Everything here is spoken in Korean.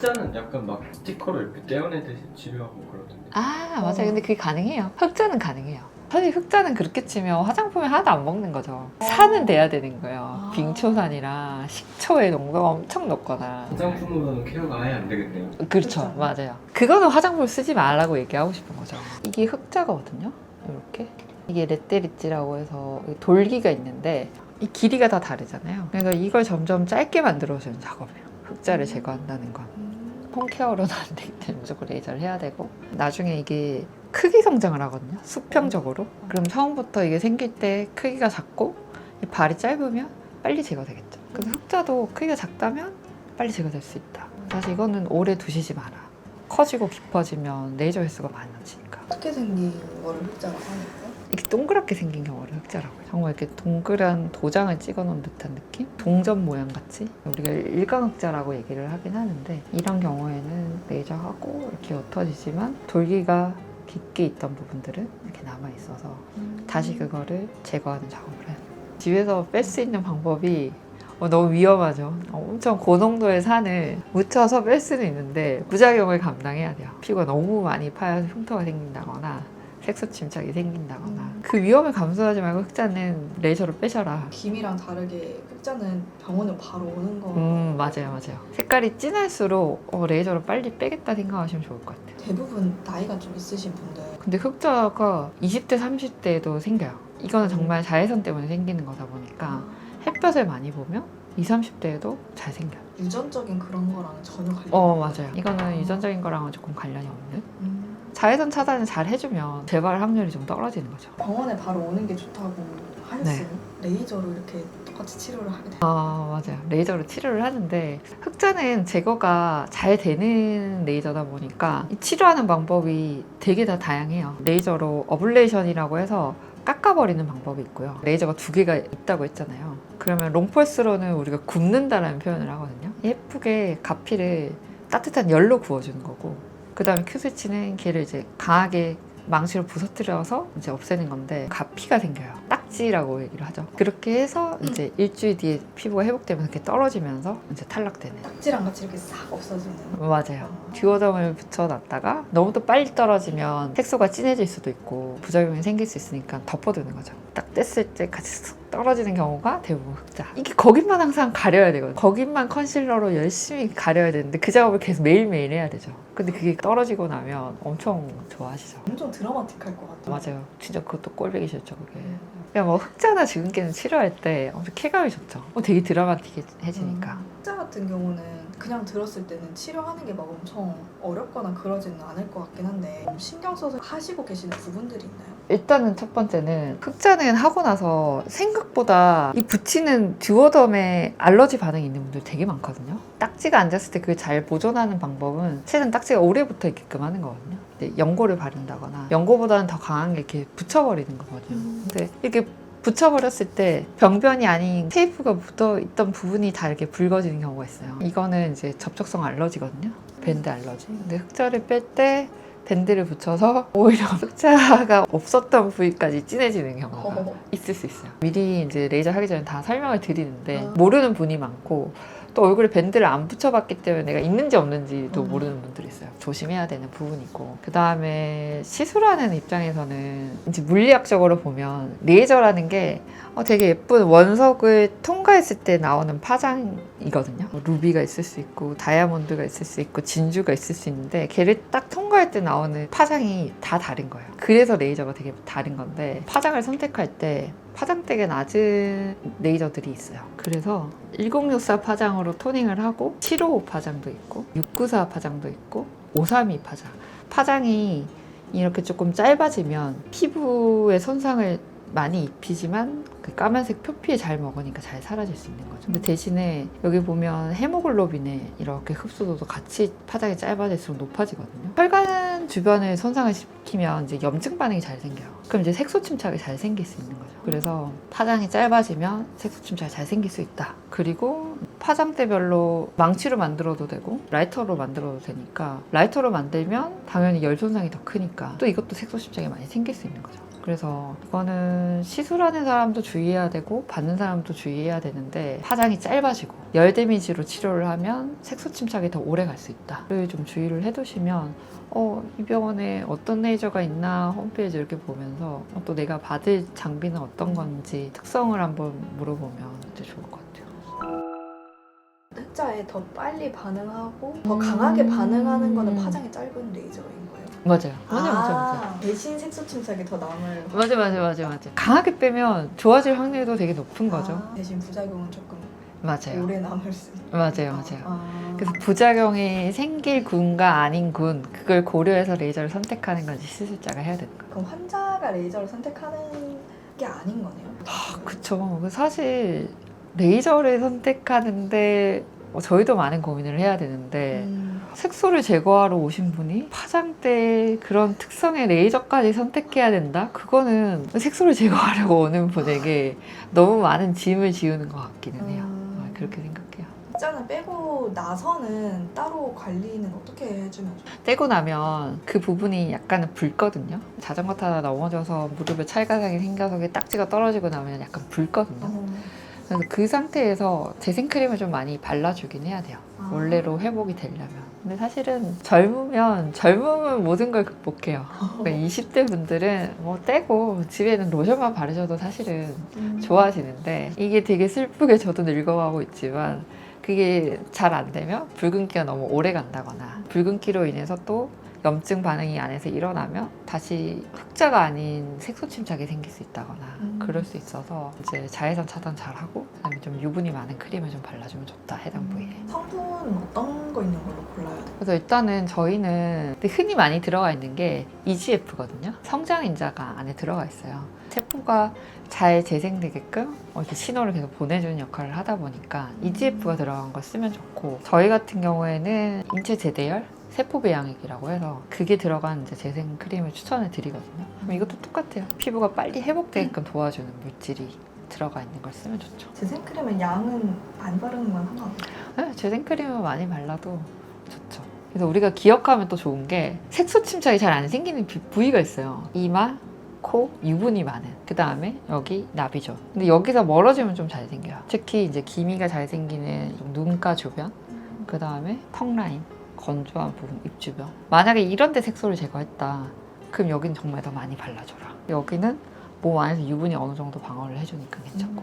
흑자는 약간 막 스티커로 이렇게 떼어내듯이 치료하고 그러던데. 아 맞아요. 근데 그게 가능해요. 흑자는 가능해요. 사실 흑자는 그렇게 치면 화장품에 하나도 안 먹는 거죠. 산은 돼야 되는 거예요. 빙초산이랑 식초의 농도가 엄청 높거나. 화장품으로는 케어가 아예 안 되겠네요. 그렇죠. 맞아요. 그거는 화장품 쓰지 말라고 얘기하고 싶은 거죠. 이게 흑자거든요. 이렇게. 이게 레테리찌라고 해서 돌기가 있는데 이 길이가 다 다르잖아요. 그래서 이걸 점점 짧게 만들어주는 작업이에요. 흑자를 제거한다는 건. 홈케어로는 안 되기 때문에 무조건 레이저를 해야 되고, 나중에 이게 크기 성장을 하거든요. 수평적으로. 그럼 처음부터 이게 생길 때 크기가 작고 이 발이 짧으면 빨리 제거되겠죠. 그래서 흑자도 크기가 작다면 빨리 제거될 수 있다. 사실 이거는 오래 두시지 마라. 커지고 깊어지면 레이저 횟수가 많아지니까. 어떻게 생긴 거를 흑자라고 하는 거예요? 이렇게 동그랗게 생긴 경우를 흑자라고 해요. 정말 이렇게 동그란 도장을 찍어 놓은 듯한 느낌? 동전 모양 같이? 우리가 일광흑자라고 얘기를 하긴 하는데, 이런 경우에는 레이저하고 이렇게 옅어지지만 돌기가 깊게 있던 부분들은 이렇게 남아 있어서 다시 그거를 제거하는 작업을 해요. 집에서 뺄 수 있는 방법이 너무 위험하죠. 엄청 고농도의 산을 묻혀서 뺄 수는 있는데 부작용을 감당해야 돼요. 피부가 너무 많이 파여서 흉터가 생긴다거나 색소 침착이 생긴다거나. 그 위험을 감수하지 말고 흑자는 레이저로 빼셔라. 김이랑 다르게 흑자는 병원에 바로 오는 거. 맞아요. 색깔이 진할수록 레이저로 빨리 빼겠다 생각하시면 좋을 것 같아요. 대부분 나이가 좀 있으신 분들. 근데 흑자가 20대, 30대에도 생겨요. 이거는 정말 자외선 때문에 생기는 거다 보니까 햇볕을 많이 보면 20, 30대에도 잘 생겨요. 유전적인 그런 거랑 전혀 관련이 맞아요. 이거는 유전적인 거랑은 조금 관련이 없는. 자외선 차단을 잘 해주면 재발 확률이 좀 떨어지는 거죠. 병원에 바로 오는 게 좋다고 하셨어요? 네. 레이저로 이렇게 똑같이 치료를 하게 돼요? 맞아요. 레이저로 치료를 하는데 흑자는 제거가 잘 되는 레이저다 보니까 이 치료하는 방법이 되게 다 다양해요. 레이저로 어블레이션이라고 해서 깎아버리는 방법이 있고요. 레이저가 두 개가 있다고 했잖아요. 그러면 롱펄스로는 우리가 굽는다라는 표현을 하거든요. 예쁘게 가피를 따뜻한 열로 구워주는 거고, 그 다음에 큐스위치는 걔를 이제 강하게 망치로 부서뜨려서 이제 없애는 건데 가피가 생겨요. 딱지라고 얘기를 하죠. 그렇게 해서 이제 일주일 뒤에 피부가 회복되면서 이렇게 떨어지면서 이제 탈락되는. 딱지랑 같이 이렇게 싹 없어지는. 맞아요. 듀오덤을 붙여놨다가 너무 또 빨리 떨어지면 색소가 진해질 수도 있고 부작용이 생길 수 있으니까 덮어두는 거죠. 딱 뗐을 때 같이 쑥 떨어지는 경우가 대부분 흑자. 이게 거기만 항상 가려야 되거든요. 거기만 컨실러로 열심히 가려야 되는데 그 작업을 계속 매일매일 해야 되죠. 근데 그게 떨어지고 나면 엄청 좋아하시죠. 엄청 드라마틱할 것 같아요. 맞아요. 진짜 그것도 꼴보기 싫죠, 그게. 그냥 뭐 흑자나 주근깨는 치료할 때 엄청 쾌감이 좋죠. 되게 드라마틱해지니까. 흑자 같은 경우는 그냥 들었을 때는 치료하는 게 막 엄청 어렵거나 그러지는 않을 것 같긴 한데 신경 써서 하시고 계시는 부분들이 있나요? 일단은 첫 번째는 흑자는 하고 나서 생각보다 이 붙이는 듀오덤에 알러지 반응이 있는 분들 되게 많거든요. 딱지가 앉았을 때 그걸 잘 보존하는 방법은 최대한 딱지가 오래 붙어 있게끔 하는 거거든요. 연고를 바른다거나 연고보다는 더 강한 게 이렇게 붙여버리는 거거든요. 근데 이렇게 붙여버렸을 때 병변이 아닌 테이프가 묻어있던 부분이 다 이렇게 붉어지는 경우가 있어요. 이거는 이제 접촉성 알러지거든요. 밴드 알러지. 근데 흑자를 뺄 때 밴드를 붙여서 오히려 흑자가 없었던 부위까지 진해지는 경우가 있을 수 있어요. 미리 이제 레이저 하기 전에 다 설명을 드리는데 모르는 분이 많고, 또 얼굴에 밴드를 안 붙여봤기 때문에 내가 있는지 없는지도 모르는 분들이 있어요. 조심해야 되는 부분이고, 그 다음에 시술하는 입장에서는 이제 물리학적으로 보면 레이저라는 게 되게 예쁜 원석을 통과했을 때 나오는 파장이거든요. 루비가 있을 수 있고 다이아몬드가 있을 수 있고 진주가 있을 수 있는데 걔를 딱 통과할 때 나오는 파장이 다 다른 거예요. 그래서 레이저가 되게 다른 건데, 파장을 선택할 때 파장대가 낮은 레이저들이 있어요. 그래서 1064 파장으로 토닝을 하고 755 파장도 있고 694 파장도 있고 532 파장. 파장이 이렇게 조금 짧아지면 피부에 손상을 많이 입히지만 그 까만색 표피에 잘 먹으니까 잘 사라질 수 있는 거죠. 근데 대신에 여기 보면 헤모글로빈에 이렇게 흡수도도 같이 파장이 짧아질수록 높아지거든요. 혈관 주변에 손상을 시키면 이제 염증 반응이 잘 생겨요. 그럼 이제 색소 침착이 잘 생길 수 있는 거죠. 그래서 파장이 짧아지면 색소 침착이 잘 생길 수 있다. 그리고 파장대별로 망치로 만들어도 되고 라이터로 만들어도 되니까, 라이터로 만들면 당연히 열 손상이 더 크니까 또 이것도 색소 침착이 많이 생길 수 있는 거죠. 그래서 이거는 시술하는 사람도 주의해야 되고 받는 사람도 주의해야 되는데 파장이 짧아지고 열 데미지로 치료를 하면 색소 침착이 더 오래 갈 수 있다를 좀 주의를 해두시면 이 병원에 어떤 레이저가 있나 홈페이지 이렇게 보면서 또 내가 받을 장비는 어떤 건지 특성을 한번 물어보면 이제 좋을 것 같아요. 흑자에 더 빨리 반응하고 더 강하게 반응하는 거는 파장이 짧은 레이저인 거예요. 맞아요. 대신 색소 침착이 더 남을. 맞아요. 강하게 빼면 좋아질 확률도 되게 높은 거죠. 대신 부작용은 조금 맞아요. 오래 남을 수 있다. 맞아요. 그래서 부작용이 생길 군과 아닌 군 그걸 고려해서 레이저를 선택하는 건지 시술자가 해야 되는 거예요. 그럼 환자가 레이저를 선택하는 게 아닌 거네요. 그쵸. 사실 레이저를 선택하는데 저희도 많은 고민을 해야 되는데 색소를 제거하러 오신 분이 파장대 그런 특성의 레이저까지 선택해야 된다? 그거는 색소를 제거하려고 오는 분에게 너무 많은 짐을 지우는 것 같기는 해요. 그렇게 생각해요. 흑자는 빼고 나서는 따로 관리는 어떻게 해주면 좋아요? 떼고 나면 그 부분이 약간은 붉거든요. 자전거 타다 넘어져서 무릎에 찰가상이 생겨서 그게 딱지가 떨어지고 나면 약간 붉거든요. 그래서 그 상태에서 재생크림을 좀 많이 발라주긴 해야 돼요. 원래로 회복이 되려면. 근데 사실은 젊으면 모든 걸 극복해요. 그러니까 20대 분들은 뭐 떼고 집에는 로션만 바르셔도 사실은 좋아지는데 이게 되게 슬프게 저도 늙어가고 있지만 그게 잘 안 되면 붉은기가 너무 오래 간다거나 붉은기로 인해서 또 염증 반응이 안에서 일어나면 다시 흑자가 아닌 색소 침착이 생길 수 있다거나 그럴 수 있어서 이제 자외선 차단 잘 하고 그다음에 좀 유분이 많은 크림을 좀 발라주면 좋다 해당 부위에. 성분은 어떤 거 있는 걸로 골라야 돼요? 그래서 일단은 저희는 흔히 많이 들어가 있는 게 EGF거든요. 성장인자가 안에 들어가 있어요. 세포가 잘 재생되게끔 이렇게 신호를 계속 보내주는 역할을 하다 보니까 EGF가 들어간 걸 쓰면 좋고 저희 같은 경우에는 인체 제대열 세포 배양액이라고 해서 그게 들어간 이제 재생 크림을 추천을 드리거든요. 그럼 이것도 똑같아요. 피부가 빨리 회복되게끔 도와주는 물질이 들어가 있는 걸 쓰면 좋죠. 재생크림은 양은 안 바르는 건 상관없어요? 네, 재생 크림을 많이 발라도 좋죠. 그래서 우리가 기억하면 또 좋은 게 색소 침착이 잘 안 생기는 부위가 있어요. 이마, 코, 유분이 많은. 그 다음에 여기 나비존. 근데 여기서 멀어지면 좀 잘 생겨요. 특히 이제 기미가 잘 생기는 눈가 주변, 그 다음에 턱 라인. 건조한 부분, 입 주변. 만약에 이런 데 색소를 제거했다. 그럼 여기는 정말 더 많이 발라줘라. 여기는 몸 안에서 유분이 어느 정도 방어를 해주니까 괜찮고.